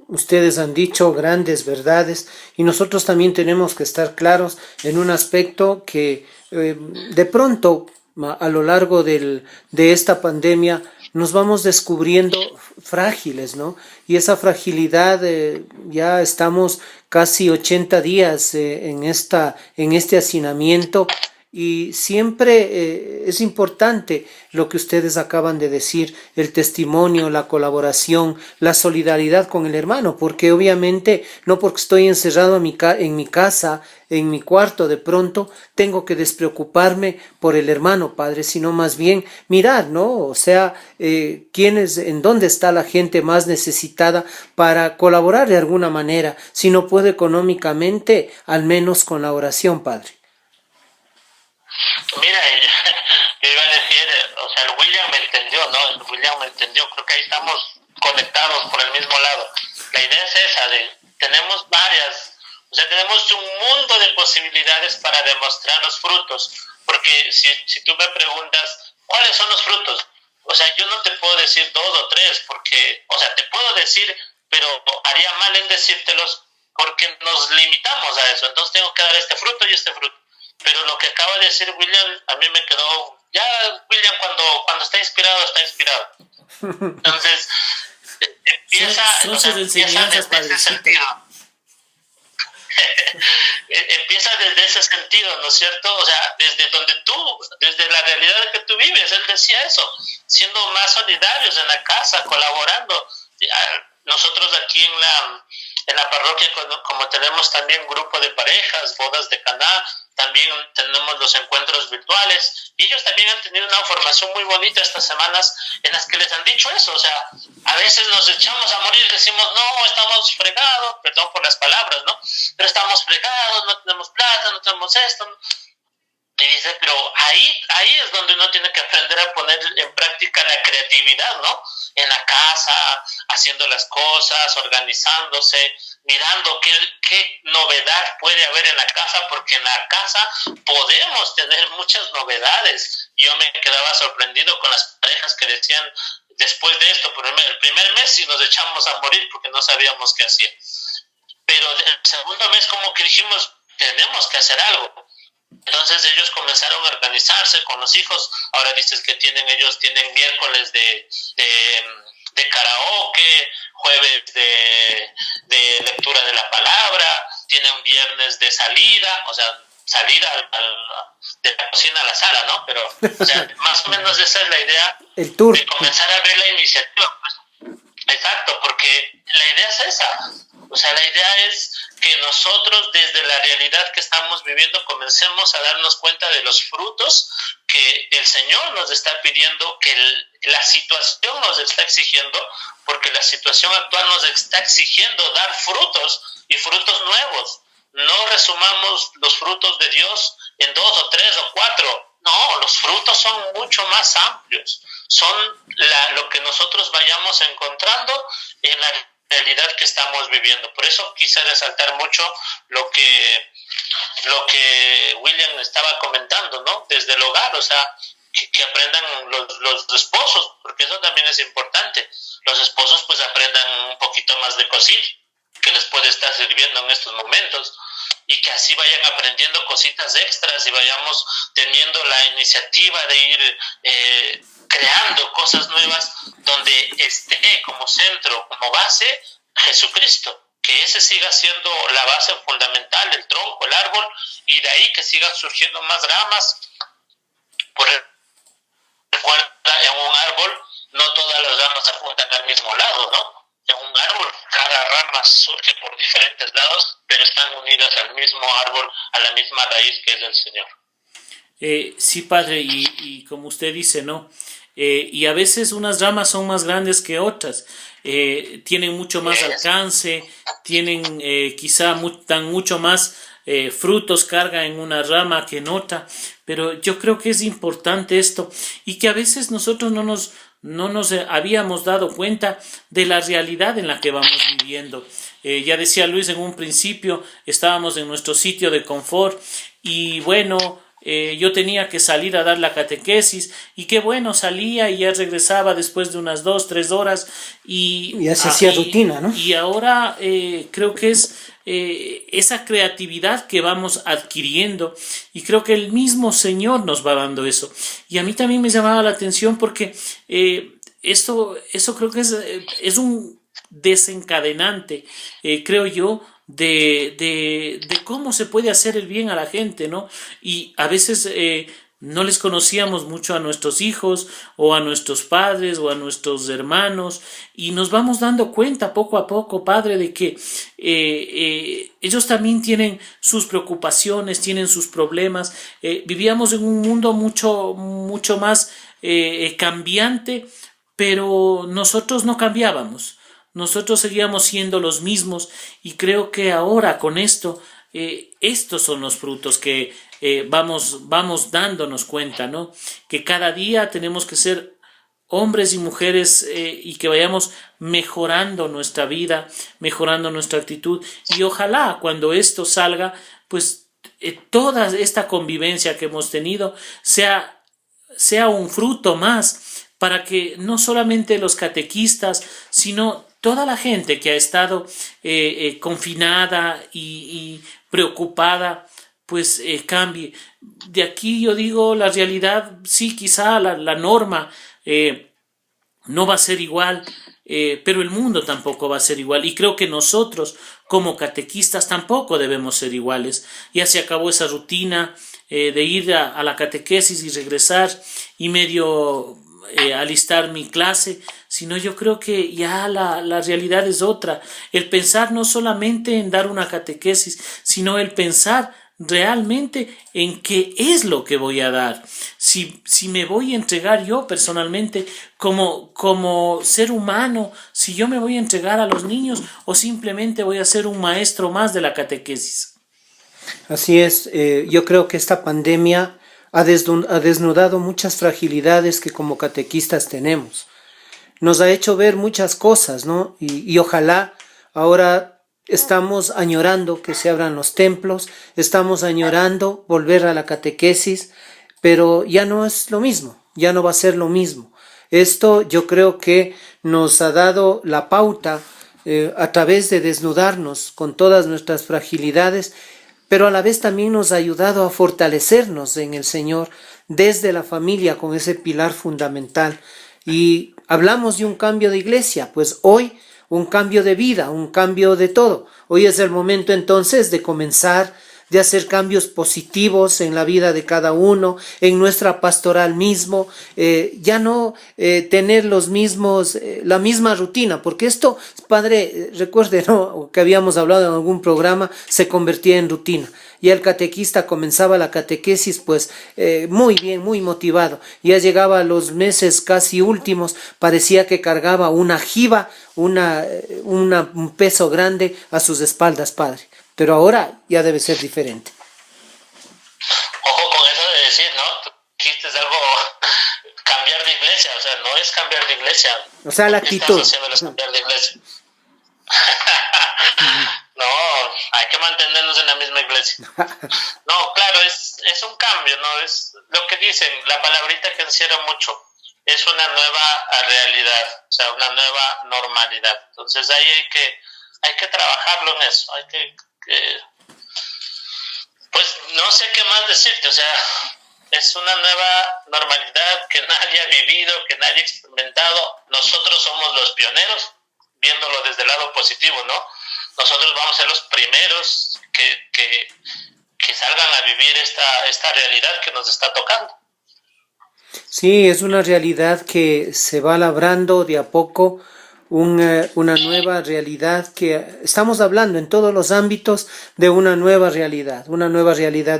ustedes han dicho grandes verdades, y nosotros también tenemos que estar claros en un aspecto que de pronto a lo largo de esta pandemia nos vamos descubriendo frágiles, ¿no? Y esa fragilidad, ya estamos casi 80 días en este hacinamiento. Y siempre es importante lo que ustedes acaban de decir, el testimonio, la colaboración, la solidaridad con el hermano, porque obviamente no porque estoy encerrado en mi casa, en mi cuarto, de pronto tengo que despreocuparme por el hermano, padre, sino más bien mirar, ¿no? O sea, en dónde está la gente más necesitada para colaborar de alguna manera, si no puedo económicamente, al menos con la oración, padre. Mira, yo iba a decir, o sea, el William me entendió, ¿no? El William me entendió, creo que ahí estamos conectados por el mismo lado. La idea es esa, tenemos tenemos un mundo de posibilidades para demostrar los frutos, porque si tú me preguntas, ¿cuáles son los frutos? O sea, yo no te puedo decir 2 o 3, porque, o sea, te puedo decir, pero haría mal en decírtelos porque nos limitamos a eso, entonces tengo que dar este fruto y este fruto. Pero lo que acaba de decir William, a mí me quedó, ya William cuando está inspirado, está inspirado. Entonces, empieza son sus enseñanzas, en ese sentido. Empieza desde ese sentido, ¿no es cierto? O sea, desde donde tú, desde la realidad que tú vives, él decía eso, siendo más solidarios en la casa, colaborando. Nosotros aquí en la parroquia, como tenemos también grupo de parejas, bodas de Caná, también tenemos los encuentros virtuales, y ellos también han tenido una formación muy bonita estas semanas en las que les han dicho eso. O sea, a veces nos echamos a morir, decimos, no, estamos fregados, perdón por las palabras, ¿no? Pero estamos fregados, no tenemos plata, no tenemos esto, ¿no? Y dice, pero ahí es donde uno tiene que aprender a poner en práctica la creatividad, ¿no? En la casa, haciendo las cosas, organizándose, mirando qué novedad puede haber en la casa, porque en la casa podemos tener muchas novedades. Yo me quedaba sorprendido con las parejas que decían, después de esto, por el primer mes sí nos echamos a morir porque no sabíamos qué hacía. Pero el segundo mes como que dijimos, tenemos que hacer algo. Entonces ellos comenzaron a organizarse con los hijos. Ahora dices que ellos tienen miércoles de karaoke, jueves de lectura de la palabra, tienen viernes de salida, o sea, salida de la cocina a la sala, ¿no? Pero, o sea, más o menos esa es la idea, el tour, de comenzar a ver la iniciativa. Exacto, porque la idea es esa. O sea, la idea es que nosotros desde la realidad que estamos viviendo comencemos a darnos cuenta de los frutos que el Señor nos está pidiendo, que la situación nos está exigiendo, porque la situación actual nos está exigiendo dar frutos y frutos nuevos. No resumamos los frutos de Dios en 2 o 3 o 4. No, los frutos son mucho más amplios. Son lo que nosotros vayamos encontrando en la realidad que estamos viviendo. Por eso quise resaltar mucho lo que William estaba comentando, ¿no? Desde el hogar, o sea, que aprendan los esposos, porque eso también es importante. Los esposos pues aprendan un poquito más de cocina, que les puede estar sirviendo en estos momentos, y que así vayan aprendiendo cositas extras y vayamos teniendo la iniciativa de ir creando cosas nuevas donde esté como centro, como base, Jesucristo, que ese siga siendo la base fundamental, el tronco, el árbol, y de ahí que sigan surgiendo más ramas. Recuerda, en un árbol no todas las ramas apuntan al mismo lado, ¿no? En un árbol cada rama surge por diferentes lados, pero están unidas al mismo árbol, a la misma raíz que es el Señor. Sí, padre, y como usted dice, ¿no? Y a veces unas ramas son más grandes que otras, tienen mucho más alcance, tienen dan mucho más frutos, carga en una rama que en otra, pero yo creo que es importante esto, y que a veces nosotros no nos habíamos dado cuenta de la realidad en la que vamos viviendo. Ya decía Luis en un principio, estábamos en nuestro sitio de confort, y bueno, yo tenía que salir a dar la catequesis, y qué bueno, salía y ya regresaba después de unas 2-3 horas, y ya se hacía rutina, ¿no? Y ahora creo que es esa creatividad que vamos adquiriendo, y creo que el mismo Señor nos va dando eso. Y a mí también me llamaba la atención porque eso creo que es un desencadenante, creo yo, de cómo se puede hacer el bien a la gente, ¿no? Y a veces no les conocíamos mucho a nuestros hijos o a nuestros padres o a nuestros hermanos, y nos vamos dando cuenta poco a poco, padre, de que ellos también tienen sus preocupaciones, tienen sus problemas. Vivíamos en un mundo mucho más cambiante, pero nosotros no cambiábamos. Nosotros seguíamos siendo los mismos, y creo que ahora con esto, estos son los frutos que vamos dándonos cuenta, ¿no? Que cada día tenemos que ser hombres y mujeres y que vayamos mejorando nuestra vida, mejorando nuestra actitud, y ojalá cuando esto salga, pues toda esta convivencia que hemos tenido sea un fruto más, para que no solamente los catequistas, sino toda la gente que ha estado confinada y preocupada, pues cambie. De aquí yo digo, la realidad, sí, quizá la norma no va a ser igual, pero el mundo tampoco va a ser igual, y creo que nosotros como catequistas tampoco debemos ser iguales. Ya se acabó esa rutina de ir a la catequesis y regresar y medio alistar mi clase, sino yo creo que ya la realidad es otra. El pensar no solamente en dar una catequesis, sino el pensar realmente en qué es lo que voy a dar. Si me voy a entregar yo personalmente como ser humano, si yo me voy a entregar a los niños o simplemente voy a ser un maestro más de la catequesis. Así es, yo creo que esta pandemia ha desnudado muchas fragilidades que como catequistas tenemos. Nos ha hecho ver muchas cosas, ¿no? Y ojalá ahora estamos añorando que se abran los templos, estamos añorando volver a la catequesis, pero ya no es lo mismo, ya no va a ser lo mismo. Esto yo creo que nos ha dado la pauta a través de desnudarnos con todas nuestras fragilidades, pero a la vez también nos ha ayudado a fortalecernos en el Señor desde la familia con ese pilar fundamental. Y hablamos de un cambio de iglesia, pues hoy un cambio de vida, un cambio de todo. Hoy es el momento entonces de comenzar, de hacer cambios positivos en la vida de cada uno, en nuestra pastoral mismo, ya no tener los mismos, la misma rutina, porque esto, padre, recuerde, ¿no?, que habíamos hablado en algún programa, se convertía en rutina. Y el catequista comenzaba la catequesis pues muy bien, muy motivado. Ya llegaba a los meses casi últimos, parecía que cargaba una jiba, un peso grande a sus espaldas, padre. Pero ahora ya debe ser diferente. Ojo con eso de decir, ¿no? Tú dijiste algo, cambiar de iglesia, o sea, no es cambiar de iglesia. O sea, la actitud. ¿Qué estás haciendo? Es cambiar de iglesia. No, hay que mantenernos en la misma iglesia. No, claro, es un cambio, ¿no? Es lo que dicen, la palabrita que encierra mucho. Es una nueva realidad, o sea, una nueva normalidad. Entonces ahí hay que trabajarlo en eso, hay que pues no sé qué más decirte, o sea, es una nueva normalidad que nadie ha vivido, que nadie ha experimentado. Nosotros somos los pioneros, viéndolo desde el lado positivo, ¿no? Nosotros vamos a ser los primeros que salgan a vivir esta realidad que nos está tocando. Sí, es una realidad que se va labrando de a poco, una nueva realidad que estamos hablando en todos los ámbitos de una nueva realidad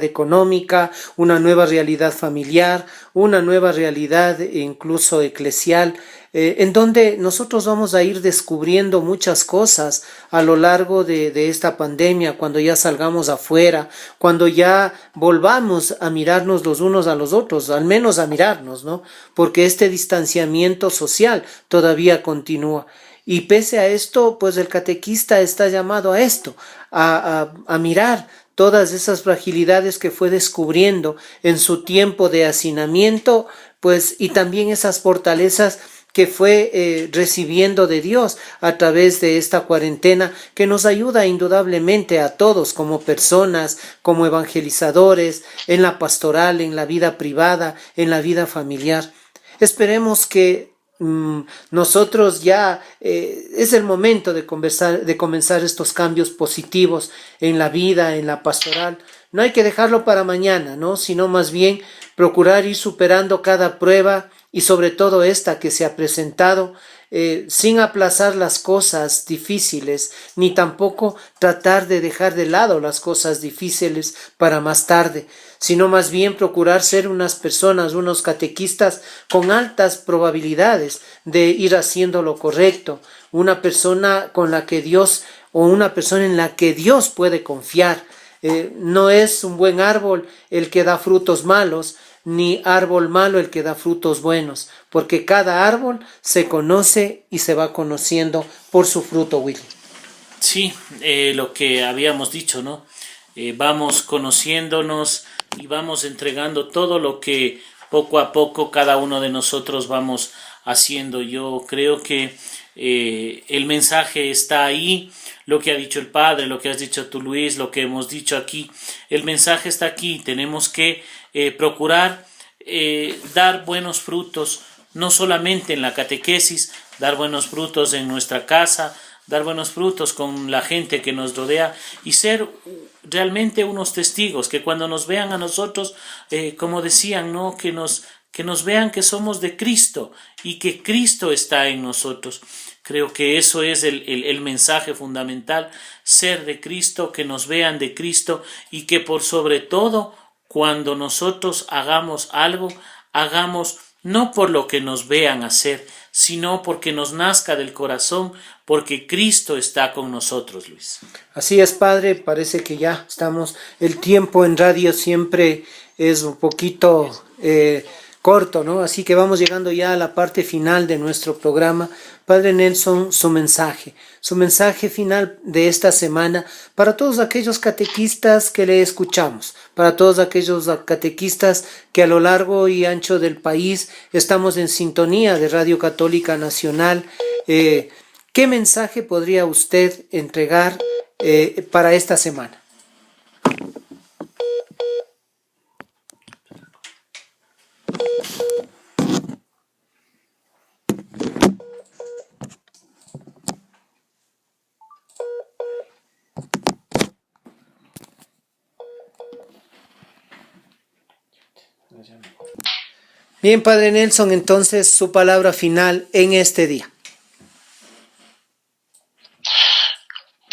económica, una nueva realidad familiar, una nueva realidad incluso eclesial, en donde nosotros vamos a ir descubriendo muchas cosas a lo largo de esta pandemia, cuando ya salgamos afuera, cuando ya volvamos a mirarnos los unos a los otros, al menos a mirarnos, ¿no? Porque este distanciamiento social todavía continúa. Y pese a esto, pues el catequista está llamado a esto, a mirar todas esas fragilidades que fue descubriendo en su tiempo de hacinamiento, pues, y también esas fortalezas que fue recibiendo de Dios a través de esta cuarentena, que nos ayuda indudablemente a todos como personas, como evangelizadores, en la pastoral, en la vida privada, en la vida familiar. Esperemos que nosotros ya es el momento de comenzar estos cambios positivos en la vida, en la pastoral. No hay que dejarlo para mañana, ¿no?, sino más bien procurar ir superando cada prueba y sobre todo esta que se ha presentado, sin aplazar las cosas difíciles, ni tampoco tratar de dejar de lado las cosas difíciles para más tarde, sino más bien procurar ser unas personas, unos catequistas con altas probabilidades de ir haciendo lo correcto, una persona con la que Dios, o una persona en la que Dios puede confiar. No es un buen árbol el que da frutos malos, ni árbol malo el que da frutos buenos, porque cada árbol se conoce y se va conociendo por su fruto, Willy. Sí, lo que habíamos dicho, ¿no? Vamos conociéndonos y vamos entregando todo lo que poco a poco cada uno de nosotros vamos haciendo. Yo creo que el mensaje está ahí, lo que ha dicho el Padre, lo que has dicho tú, Luis, lo que hemos dicho aquí, el mensaje está aquí. Tenemos que procurar dar buenos frutos, no solamente en la catequesis, dar buenos frutos en nuestra casa, dar buenos frutos con la gente que nos rodea y ser realmente unos testigos, que cuando nos vean a nosotros, como decían, ¿no? Que nos vean que somos de Cristo y que Cristo está en nosotros. Creo que eso es el mensaje fundamental, ser de Cristo, que nos vean de Cristo y que por sobre todo cuando nosotros hagamos algo, hagamos no por lo que nos vean hacer, sino porque nos nazca del corazón, porque Cristo está con nosotros, Luis. Así es, Padre, parece que ya estamos, el tiempo en radio siempre es un poquito corto, ¿no? Así que vamos llegando ya a la parte final de nuestro programa. Padre Nelson, su mensaje final de esta semana para todos aquellos catequistas que le escuchamos, para todos aquellos catequistas que a lo largo y ancho del país estamos en sintonía de Radio Católica Nacional. ¿Qué mensaje podría usted entregar para esta semana? Bien, Padre Nelson, entonces su palabra final en este día.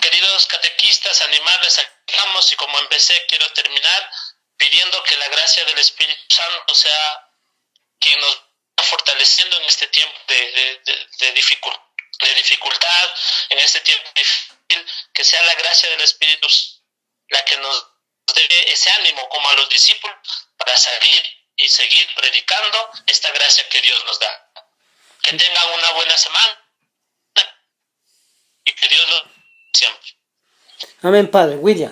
Queridos catequistas, animarles a que hagamos, y como empecé, quiero terminar pidiendo que la gracia del Espíritu Santo sea quien nos va fortaleciendo en este tiempo de dificultad, en este tiempo difícil, que sea la gracia del Espíritu la que nos dé ese ánimo, como a los discípulos, para salir y seguir predicando esta gracia que Dios nos da. Que tengan una buena semana y que Dios los siempre. Amén, Padre. William,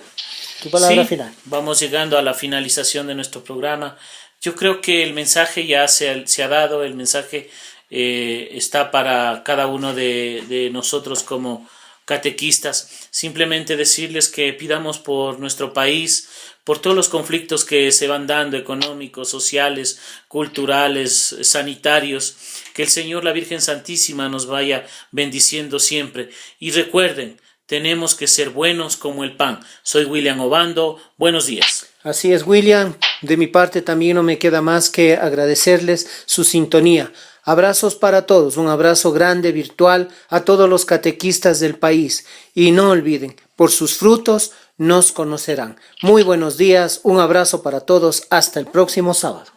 tu palabra final. Vamos llegando a la finalización de nuestro programa. Yo creo que el mensaje ya se ha dado, el mensaje está para cada uno de nosotros como catequistas. Simplemente decirles que pidamos por nuestro país, por todos los conflictos que se van dando, económicos, sociales, culturales, sanitarios, que el Señor, la Virgen Santísima, nos vaya bendiciendo siempre. Y recuerden, tenemos que ser buenos como el pan. Soy William Obando, buenos días. Así es, William. De mi parte también no me queda más que agradecerles su sintonía. Abrazos para todos, un abrazo grande virtual a todos los catequistas del país. Y no olviden, por sus frutos nos conocerán. Muy buenos días, un abrazo para todos, hasta el próximo sábado.